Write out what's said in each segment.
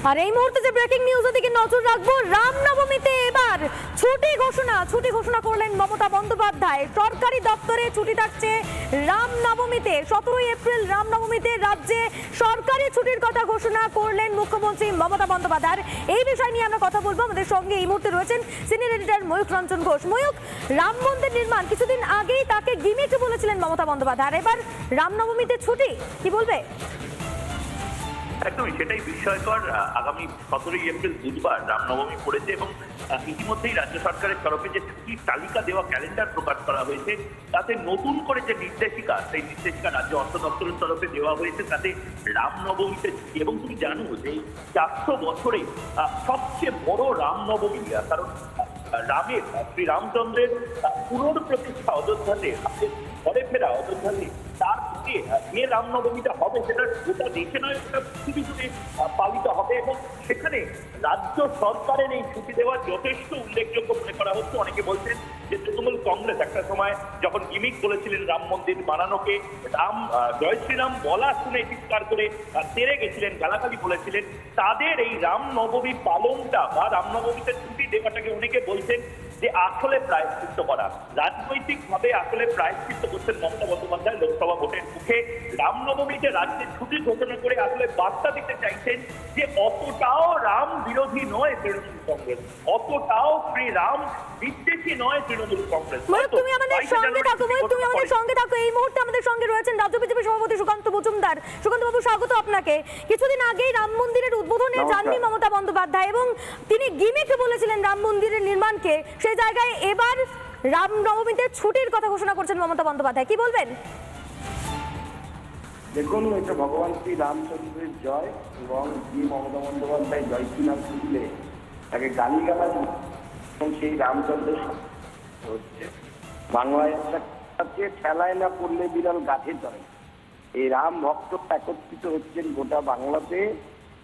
আর এই মুহূর্তে যে ব্রেকিং নিউজ দিকে নজর রাখবো, রামনবমীতে এবার ছুটি ঘোষণা করলেন মমতা বন্দ্যোপাধ্যায়। সরকারি দপ্তরে ছুটি থাকছে রামনবমীতে। 17 এপ্রিল রামনবমীতে রাজ্যে সরকারি ছুটির কথা ঘোষণা করলেন মুখ্যমন্ত্রী মমতা বন্দ্যোপাধ্যায়। এই বিষয় নিয়ে আমরা কথা বলবো। আমাদের সঙ্গে এই মুহূর্তে রয়েছেন সিনিয়র এডিটর ময়ূখ রঞ্জন ঘোষ। ময়ূখ, রাম মন্দির নির্মাণ কিছুদিন আগেই তাকে গিমিক বলেছিলেন মমতা বন্দ্যোপাধ্যায়, আর এবার রামনবমীতে ছুটি, কি বলবে? একদমই সেটাই বিস্ময়কর। আগামী 17 এপ্রিল বুধবার রামনবমী পড়েছে এবং ইতিমধ্যেই রাজ্য সরকারের তরফে যে ছুটির তালিকা দেওয়া ক্যালেন্ডার প্রকাশ করা হয়েছে, তাতে নতুন করে যে নির্দেশিকা, সেই নির্দেশিকা রাজ্য অর্থ দপ্তরের তরফে দেওয়া হয়েছে, তাতে রামনবমীতে ছুটি। এবং তুমি জানো যে 400 বছরে সবচেয়ে বড় রামনবমী, কারণ রামের, শ্রীরামচন্দ্রের পুনর্প্রতিষ্ঠা অযোধ্যাতে, ঘরে ফেরা অযোধ্যাতে, তার যে রামনবমীটা হবে সেটা গোটা দেশে নয়, সেটা পৃথিবী জুড়ে পালিত হবে। এবং সেখানে রাজ্য সরকারের এই ছুটি দেওয়া যথেষ্ট উল্লেখযোগ্য মনে করা হচ্ছে। অনেকে বলছেন যে তৃণমূল কংগ্রেস একটা সময় যখন গিমিক বলেছিলেন রাম মন্দির বানানোকে, রাম জয় শ্রীরাম বলা শুনে চিৎকার করে তেড়ে গেছিলেন, গালাগালি বলেছিলেন, তাদের এই রামনবমী পালনটা বা রামনবমীতে ছুটি দেওয়াটাকে অনেকে বলছেন যে আসলে প্রায়শ্চিত্ত করা, রাজনৈতিকভাবে আসলে প্রায়শ্চিত্ত করছেন মমতা বন্দ্যোপাধ্যায়। লোকসভা ভোটের মুখে রামনবমীতে রাজ্যের ছুটি ঘোষণা করে আসলে বার্তা দিতে চাইছেন যে অতটাও রাম বিরোধী নয় তৃণমূল কংগ্রেস, অতটাও শ্রীরাম বিদ্বেষী নয় তৃণমূল কংগ্রেস। তুমি আমাদের সঙ্গে থাকো। এই মুহূর্তে আমাদের সঙ্গে রয়েছেন রাজ্য বিজেপি সভাপতি সুকান্ত মজুমদার। সুকান্ত বাবু, স্বাগত আপনাকে। কিছুদিন আগেই রাম মন্দিরের উদ্বোধনে যাননি মমতা বন্দ্যোপাধ্যায় এবং তিনি গিমিক বলেছিলেন রাম মন্দিরের নির্মাণকে। সেই জায়গায় এবার রামনবমীতে ছুটির কথা ঘোষণা করছেন মমতা বন্দ্যোপাধ্যায়, কি বলবেন? দেখুন, এটা ভগবান শ্রী রামচন্দ্রের জয়, এবং যে মমতা বন্দ্যোপাধ্যায় জয় শ্রীরাম তুলে তাকে গালিগালাজ এবং সেই রামচন্দ্রের হচ্ছে বাংলায় একটা ঠেলায় না পড়লে বিড়াল গাছে চড়ে। এই রাম ভক্ত একত্রিত হচ্ছেন গোটা বাংলাতে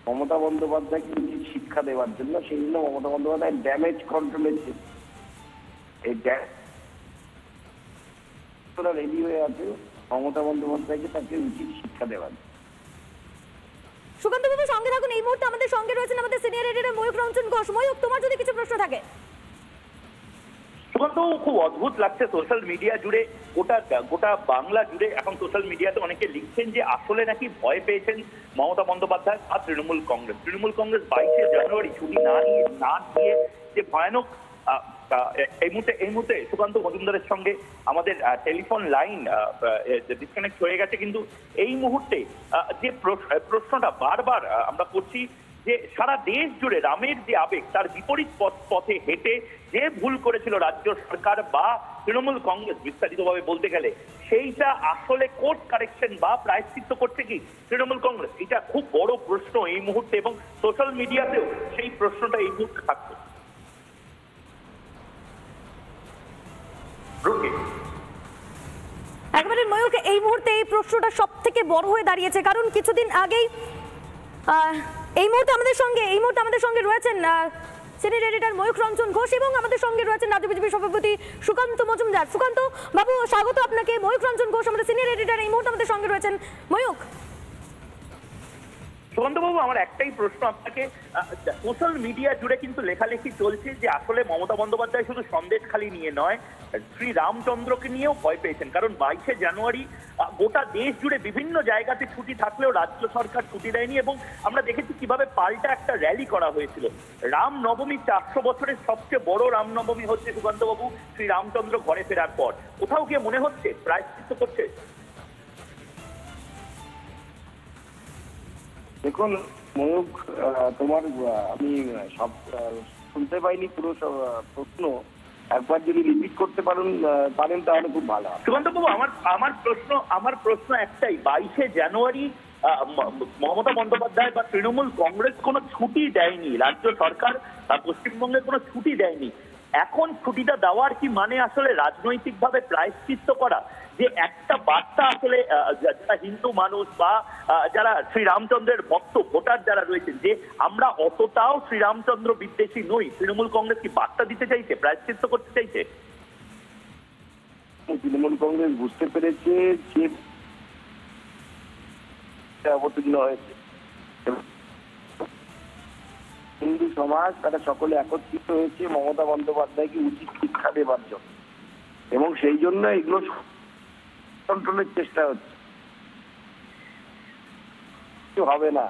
মমতা বন্দ্যোপাধ্যায়কে উচিত শিক্ষা দেওয়ার জন্য। সেই জন্য মমতা বন্দ্যোপাধ্যায় ড্যামেজ কন্ট্রোলের এই রেডি হয়ে আছে মমতা বন্দ্যোপাধ্যায়কে তাকে উচিত শিক্ষা দেওয়ার। সুকান্ত বাবু, সঙ্গে থাকুন। এই মুহূর্তে আমাদের সঙ্গে রয়েছেন আমাদের সিনিয়র এডিটর ময়ূখ রঞ্জন ঘোষ। ময়ূখ, তোমার যদি কিছু প্রশ্ন থাকে। সুকান্ত, খুব অদ্ভুত লাগছে সোশ্যাল মিডিয়া জুড়ে, গোটা বাংলা জুড়ে এখন সোশ্যাল মিডিয়াতে অনেকে লিখছেন যে আসলে নাকি ভয় পেয়েছেন মমতা বন্দ্যোপাধ্যায় আর তৃণমূল কংগ্রেস। 22 জানুয়ারি ছুটি না দিয়ে যে ভয়ানক, এই মুহূর্তে সুকান্ত মজুমদারের সঙ্গে আমাদের টেলিফোন লাইন ডিসকানেক্ট হয়ে গেছে, কিন্তু এই মুহূর্তে যে প্রশ্নটা বারবার আমরা করছি যে সারা দেশ জুড়ে রামের যে আবেগ, তার বিপরীত পথে হেঁটে যে ভুল করেছিল রাজ্য সরকার বা তৃণমূল কংগ্রেস, বিস্তারিতভাবে বলতে গেলে সেইটা আসলে কোর্স কারেকশন বা প্রায়শ্চিত্ত করছে কি তৃণমূল কংগ্রেস? এটা খুব বড় প্রশ্ন এই মুহূর্তে, এবং সোশ্যাল মিডিয়াতেও সেই প্রশ্নটা এই মুহূর্তে থাকছে। একবারে ময়ূখ, এই মুহূর্তে এই প্রশ্নটা সব থেকে বড় হয়ে দাঁড়িয়েছে, কারণ কিছুদিন আগেই এই মুহূর্তে আমাদের সঙ্গে রয়েছেন সিনিয়র এডিটর ময়ূখ রঞ্জন ঘোষ এবং আমাদের সঙ্গে রয়েছেন রাজ্য বিজেপি সভাপতি সুকান্ত মজুমদার। সুকান্ত বাবু, স্বাগত আপনাকে। ময়ূখ রঞ্জন ঘোষ আমাদের সিনিয়র এডিটর এই মুহূর্তে আমাদের সঙ্গে রয়েছেন। ময়ূখ। সুকান্তবাবু, আমার একটাই প্রশ্ন আপনাকে। সোশ্যাল মিডিয়া জুড়ে কিন্তু লেখালেখি চলছে যে আসলে মমতা বন্দ্যোপাধ্যায় শুধু সন্দেশখালি নিয়ে নয়, শ্রী রামচন্দ্রকে নিয়েও ভয় পেয়েছেন। কারণ 22 জানুয়ারি গোটা দেশ জুড়ে বিভিন্ন জায়গাতে ছুটি থাকলেও রাজ্য সরকার ছুটি দেয়নি, এবং আমরা দেখেছি কিভাবে পাল্টা একটা র্যালি করা হয়েছিল। রামনবমী 400 বছরের সবচেয়ে বড় রামনবমী হচ্ছে সুকান্তবাবু শ্রী রামচন্দ্র ঘরে ফেরার পর। কোথাও গিয়ে মনে হচ্ছে প্রায়শ্চিত্ত করছে? দেখুন ময়ূখ, তোমার আমি সব শুনতে পাইনি পুরো প্রশ্ন, একবার যদি রিপিট করতে পারেন তাহলে খুব ভালো হয়। সুকান্তবাবু, আমার প্রশ্ন একটাই, 22 জানুয়ারি মমতা বন্দ্যোপাধ্যায় বা তৃণমূল কংগ্রেস কোনো ছুটি দেয়নি, রাজ্য সরকার পশ্চিমবঙ্গে কোনো ছুটি দেয়নি। এখন ছুটিটা দেওয়ার কি মানে আসলে রাজনৈতিকভাবে প্রায়শ্চিত্ত করা? যে একটা বার্তা আসলে যারা হিন্দু মানুষ বা যারা শ্রীরামচন্দ্রের ভক্ত ভোটার যারা রয়েছেন, যে আমরা অতটাও শ্রীরামচন্দ্র বিদ্বেষী নই, তৃণমূল কংগ্রেস কি বার্তা দিতে চাইছে, প্রায়শ্চিত্ত করতে চাইছে? তৃণমূল কংগ্রেস বুঝতে পেরেছে যে অবতীর্ণ হয়েছে হিন্দু সমাজ তারা সকলে একত্রিত হয়েছে মমতা বন্দ্যোপাধ্যায়কে উচিত শিক্ষা দেবার জন্য, এবং সেই জন্য এগুলো কন্ট্রোলের চেষ্টা হচ্ছে। কিছু হবে না,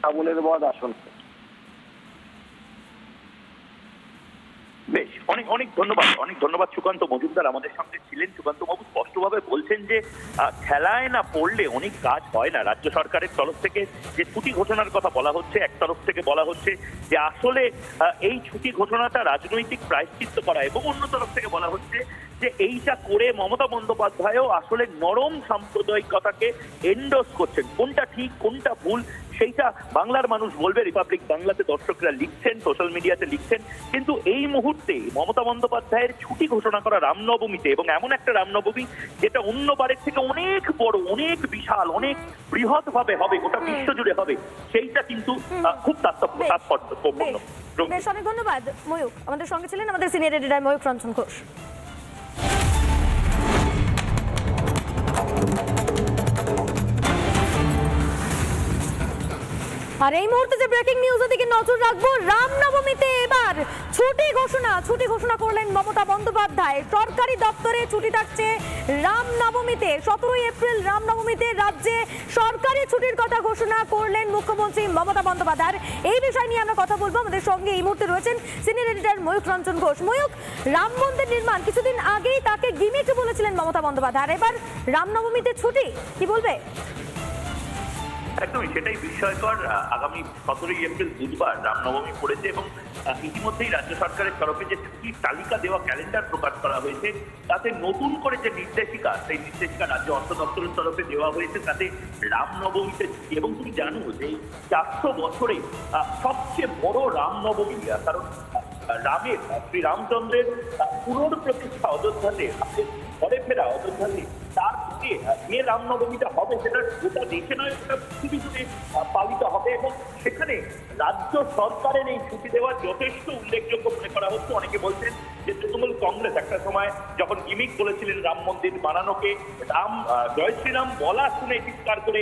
আগুনের বধ আসল। বেশ, অনেক ধন্যবাদ সুকান্ত মজুমদার আমাদের সঙ্গে ছিলেন। সুকান্ত বাবু স্পষ্টভাবে বলছেন যে খেলায় না পড়লে অনেক কাজ হয় না। রাজ্য সরকারের তরফ থেকে যে ছুটি ঘোষণার কথা বলা হচ্ছে, এক তরফ থেকে বলা হচ্ছে যে আসলে এই ছুটি ঘোষণাটা রাজনৈতিক প্রায়শ্চিত্ত করা, এবং অন্য তরফ থেকে বলা হচ্ছে যে এইটা করে মমতা বন্দ্যোপাধ্যায়ও আসলে নরম সাম্প্রদায়িকতাকে এন্ডোর্স করছেন। কোনটা ঠিক কোনটা ভুল সেইটা বাংলার মানুষ বলবে। রিপাবলিক বাংলাতে দর্শকরা লিখছেন, সোশ্যাল মিডিয়াতে লিখছেন, কিন্তু এই মুহূর্তে মমতা বন্দ্যোপাধ্যায়ের ছুটি ঘোষণা করা রামনবমীতে, এবং এমন একটা রামনবমী যেটা অন্যবারের থেকে অনেক বড়, অনেক বিশাল, অনেক বৃহৎ ভাবে হবে, গোটা বিশ্ব জুড়ে হবে, সেইটা কিন্তু খুব তাৎপর্যপূর্ণ। বেশ, অনেক ধন্যবাদ ময়ূক। আমাদের সঙ্গে ছিলেন আমাদের সিনিয়র এডিটর ময়ূক রঞ্জন ঘোষ। আর এই মুহূর্তে যে ব্রেকিং নিউজ দিকে নজর রাখবো, রামনবমীতে এবার ছুটি ঘোষণা করলেন মমতা বন্দ্যোপাধ্যায়। সরকারি দপ্তরে ছুটি থাকছে রামনবমীতে। 17 এপ্রিল রামনবমীতে রাজ্যে সরকারি ছুটির কথা ঘোষণা করলেন মুখ্যমন্ত্রী মমতা বন্দ্যোপাধ্যায়। এই বিষয় নিয়ে আমরা কথা বলবো। আমাদের সঙ্গে এই মুহূর্তে রয়েছেন সিনিয়র এডিটর ময়ূক রঞ্জন ঘোষ। ময়ূক, রাম মন্দির নির্মাণ কিছুদিন আগেই তাকে গিমিক বলেছিলেন মমতা বন্দ্যোপাধ্যায়, আর এবার রামনবমীতে ছুটি, কি বলবে? একদমই সেটাই বিস্ময়কর। আগামী 17 এপ্রিল বুধবার রামনবমী পড়েছে, এবং ইতিমধ্যেই রাজ্য সরকারের তরফে যে ছুটির তালিকা দেওয়া ক্যালেন্ডার প্রকাশ করা হয়েছে, তাতে নতুন করে যে নির্দেশিকা, সেই নির্দেশিকা রাজ্য অর্থ দপ্তরের তরফে দেওয়া হয়েছে, তাতে রামনবমীতে ছুটি। এবং তুমি জানো যে 400 বছরে সবচেয়ে বড় রামনবমী, কারণ রামের, শ্রী রামচন্দ্রের পুনর্প্রতিষ্ঠা অযোধ্যাতে, ঘরে ফেরা অযোধ্যাতে, তার যে রামনবমীটা হবে সেটা গোটা দেশে নয়, গোটা পৃথিবী জুড়ে পালিত হবে। এবং সেখানে রাজ্য সরকারের এই ছুটি দেওয়া যথেষ্ট উল্লেখযোগ্য মনে করা হচ্ছে। অনেকে বলছেন যে তৃণমূল কংগ্রেস একটা সময় যখন গিমিক বলেছিলেন রাম মন্দির বানানোকে, জয় শ্রীরাম বলা শুনে চিৎকার করে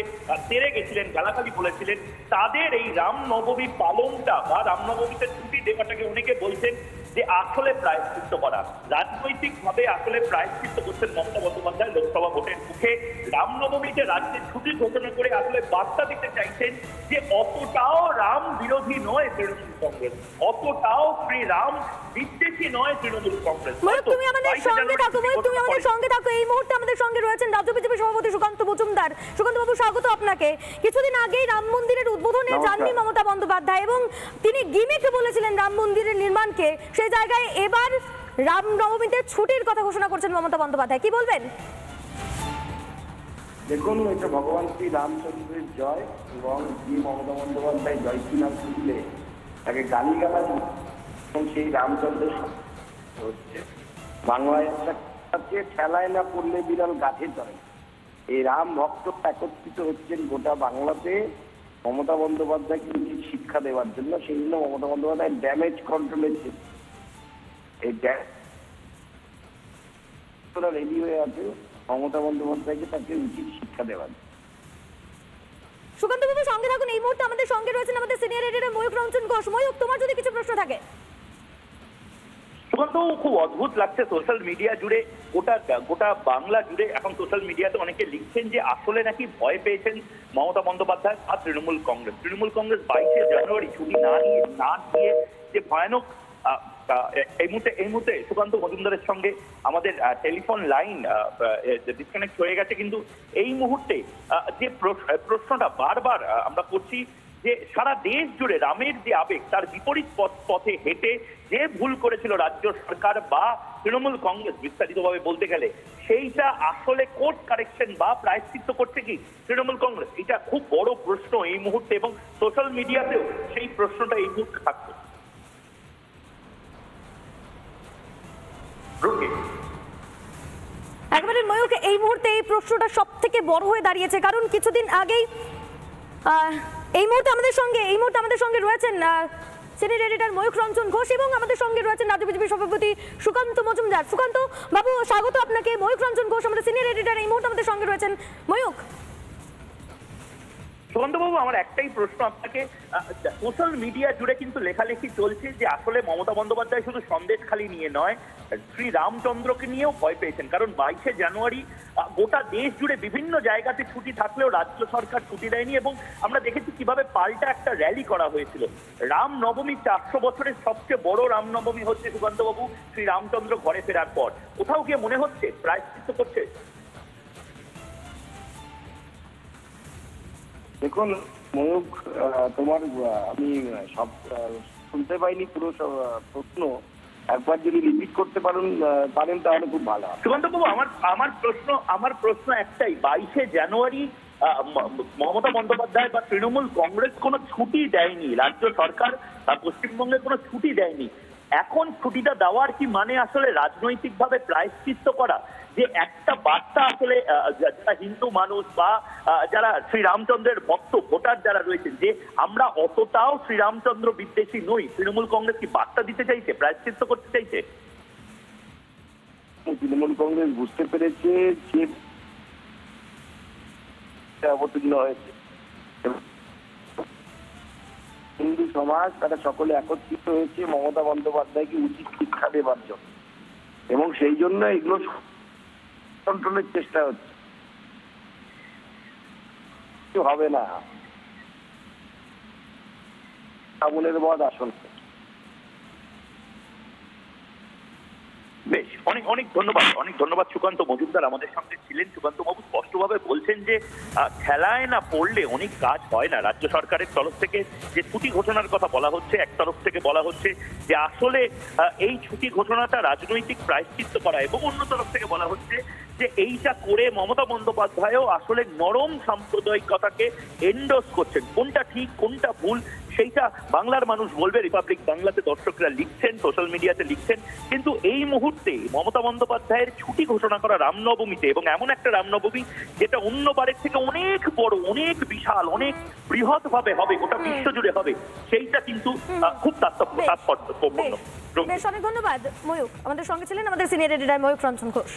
তেড়ে গেছিলেন, গালাগালি বলেছিলেন, তাদের এই রামনবমী পালনটা বা রামনবমীতে ছুটি দেওয়াটাকে অনেকে বলছেন যে আসলে প্রায়শ্চিত্ত করা, রাজনৈতিকভাবে আসলে প্রায়শ্চিত্ত করছেন মমতা বন্দ্যোপাধ্যায়। লোকসভা ভোটের মুখে রামনবমীতে রাজ্যের ছুটি ঘোষণা করে আসলে বার্তা দিতে চাইছেন যে অতটাও রাম বিরোধী নয় তৃণমূল কংগ্রেস, অতটাও শ্রী রাম বিদ্বেষী নয় তৃণমূল কংগ্রেস। তুমি আমাদের সঙ্গে থাকো। এই মুহূর্তে আমাদের সঙ্গে রয়েছেন রাজ্য বিজেপি সভাপতি সুকান্ত মজুমদার। সুকান্ত বাবু, স্বাগত আপনাকে। কিছুদিন আগেই রাম মন্দিরের উদ্বোধনে যাননি মমতা বন্দ্যোপাধ্যায়, এবং তিনি গিমিক বলেছিলেন রাম মন্দিরের নির্মাণকে। সেই জায়গায় এবার রামনবমীতে ছুটির কথা ঘোষণা করছেন মমতা বন্দ্যোপাধ্যায়, কি বলবেন? দেখুন, এটা ভগবান শ্রী রামচন্দ্রের জয়, এবং যে মমতা বন্দ্যোপাধ্যায় জয় শ্রীরাম তুলে তাকে গালিগালাজ, এবং সেই রামচন্দ্রের হচ্ছে বাংলায় একটা ঠেলায় না পড়লে বিড়াল গাছে চড়ে। এই রাম ভক্ত একত্রিত হচ্ছেন গোটা বাংলাতে মমতা বন্দ্যোপাধ্যায়কে উচিত শিক্ষা দেওয়ার জন্য। সেই জন্য মমতা বন্দ্যোপাধ্যায় ড্যামেজ কন্ট্রোলের এই রেডি হয়ে আছে মমতা বন্দ্যোপাধ্যায়কে তাকে উচিত শিক্ষা দেওয়ার। সুকান্ত বাবু, সঙ্গে থাকুন। এই মুহূর্তে আমাদের সঙ্গে রয়েছেন আমাদের সিনিয়র এডিটর ময়ূক রঞ্জন ঘোষ। ময়ূক, তোমার যদি কিছু প্রশ্ন থাকে। সুকান্ত, খুব অদ্ভুত লাগছে সোশ্যাল মিডিয়া জুড়ে, গোটা বাংলা জুড়ে এখন সোশ্যাল মিডিয়াতে অনেকে লিখছেন যে আসলে নাকি ভয় পেয়েছেন মমতা বন্দ্যোপাধ্যায় আর তৃণমূল কংগ্রেস। 22শে জানুয়ারি ছুটি না দিয়ে যে ভয়ানক, এই মুহূর্তে সুকান্ত মজুমদারের সঙ্গে আমাদের টেলিফোন লাইন ডিসকানেক্ট হয়ে গেছে, কিন্তু এই মুহূর্তে যে প্রশ্নটা বারবার আমরা করছি যে সারা দেশ জুড়ে রামের যে আবেগ, তার বিপরীত পথে হেঁটে যে ভুল করেছিল রাজ্য সরকার বা তৃণমূল কংগ্রেস, বিস্তারিতভাবে বলতে গেলে সেইটা আসলে কোর্স কারেকশন বা প্রায়শ্চিত্ত করছে কি তৃণমূল কংগ্রেস? এটা খুব বড় প্রশ্ন এই মুহূর্তে, এবং সোশ্যাল মিডিয়াতেও সেই প্রশ্নটা এই মুহূর্তে থাকছে। একবারে ময়ূক, এই মুহূর্তে এই প্রশ্নটা সব থেকে বড় হয়ে দাঁড়িয়েছে, কারণ কিছুদিন আগেই এই মুহূর্তে আমাদের সঙ্গে রয়েছেন সিনিয়র এডিটর ময়ূক রঞ্জন ঘোষ, এবং আমাদের সঙ্গে রয়েছেন রাজ্য বিজেপি সভাপতি সুকান্ত মজুমদার। সুকান্ত বাবু, স্বাগত আপনাকে। ময়ূক রঞ্জন ঘোষ আমাদের সিনিয়র এডিটর এই মুহূর্তে আমাদের সঙ্গে রয়েছেন। ময়ূক, সুকান্তবাবু, আমার একটাই প্রশ্ন আপনাকে। সোশ্যাল মিডিয়া জুড়ে কিন্তু লেখালেখি চলছে যে আসলে মমতা বন্দ্যোপাধ্যায় শুধু সন্দেশখালি নিয়ে নয়, শ্রী রামচন্দ্রকে নিয়েও ভয় পেয়েছেন। কারণ 22শে জানুয়ারি গোটা দেশ জুড়ে বিভিন্ন জায়গাতে ছুটি থাকলেও রাজ্য সরকার ছুটি দেয়নি, এবং আমরা দেখেছি কিভাবে পাল্টা একটা র্যালি করা হয়েছিল। রাম নবমী 400 বছরের সবচেয়ে বড় রামনবমী হচ্ছে সুকান্তবাবু শ্রী রামচন্দ্র ঘরে ফেরার পর। কোথাও গিয়ে মনে হচ্ছে প্রায়শ্চিত্ত করছে? দেখুন ময়ূক, তোমার আমি সব শুনতে পাইনি পুরো প্রশ্ন, একবার যদি রিপিট করতে পারেন তাহলে খুব ভালো হয়। সুকান্তবাবু, আমার প্রশ্ন একটাই, 22শে জানুয়ারি মমতা বন্দ্যোপাধ্যায় বা তৃণমূল কংগ্রেস কোনো ছুটি দেয়নি, রাজ্য সরকার পশ্চিমবঙ্গে কোনো ছুটি দেয়নি। এখন ছুটিটা দেওয়ার কি মানে আসলে রাজনৈতিকভাবে প্রায়শ্চিত্ত করা? যে একটা বার্তা আসলে যারা হিন্দু মানুষ বা যারা শ্রীরামচন্দ্রের ভক্ত ভোটার যারা রয়েছেন, যে আমরা অতটাও শ্রীরামচন্দ্র বিদ্বেষী নই, তৃণমূল কংগ্রেস কি বার্তা দিতে চাইছে, প্রায়শ্চিত্ত করতে চাইছে? তৃণমূল কংগ্রেস বুঝতে পেরেছে যে অবতীর্ণ হয়েছে, হিন্দু সমাজ তারা সকলে একত্রিত হয়েছে মমতা বন্দ্যোপাধ্যায়কে উচিত শিক্ষা দেবার জন্য, এবং সেই জন্য এগুলো কন্ট্রোলের চেষ্টা হচ্ছে। কিছু হবে না, আগুনের বধ আসল। বেশ, অনেক ধন্যবাদ সুকান্ত মজুমদার আমাদের সঙ্গে ছিলেন। সুকান্ত বাবু স্পষ্টভাবে বলছেন যে খেলায় না পড়লে অনেক কাজ হয় না। রাজ্য সরকারের তরফ থেকে যে ছুটি ঘোষণার কথা বলা হচ্ছে, এক তরফ থেকে বলা হচ্ছে যে আসলে এই ছুটি ঘোষণাটা রাজনৈতিক প্রায়শ্চিত্ত করা, এবং অন্য তরফ থেকে বলা হচ্ছে যে এইটা করে মমতা বন্দ্যোপাধ্যায়ও আসলে নরম সাম্প্রদায়িকতাকে এন্ডোর্স করছেন। কোনটা ঠিক কোনটা ভুল সেইটা বাংলার মানুষ বলবে। রিপাবলিক বাংলাতে দর্শকরা লিখছেন, সোশ্যাল মিডিয়াতে লিখছেন, কিন্তু এই মুহূর্তে মমতা বন্দ্যোপাধ্যায়ের ছুটি ঘোষণা করা রামনবমীতে, এবং এমন একটা রামনবমী যেটা অন্যবারের থেকে অনেক বড়, অনেক বিশাল, অনেক বৃহৎ ভাবে হবে, গোটা বিশ্ব জুড়ে হবে, সেইটা কিন্তু খুব তাৎপর্যপূর্ণ। বেশ, অনেক ধন্যবাদ ময়ূক। আমাদের সঙ্গে ছিলেন আমাদের সিনিয়র এডিটর ময়ূক রঞ্জন ঘোষ।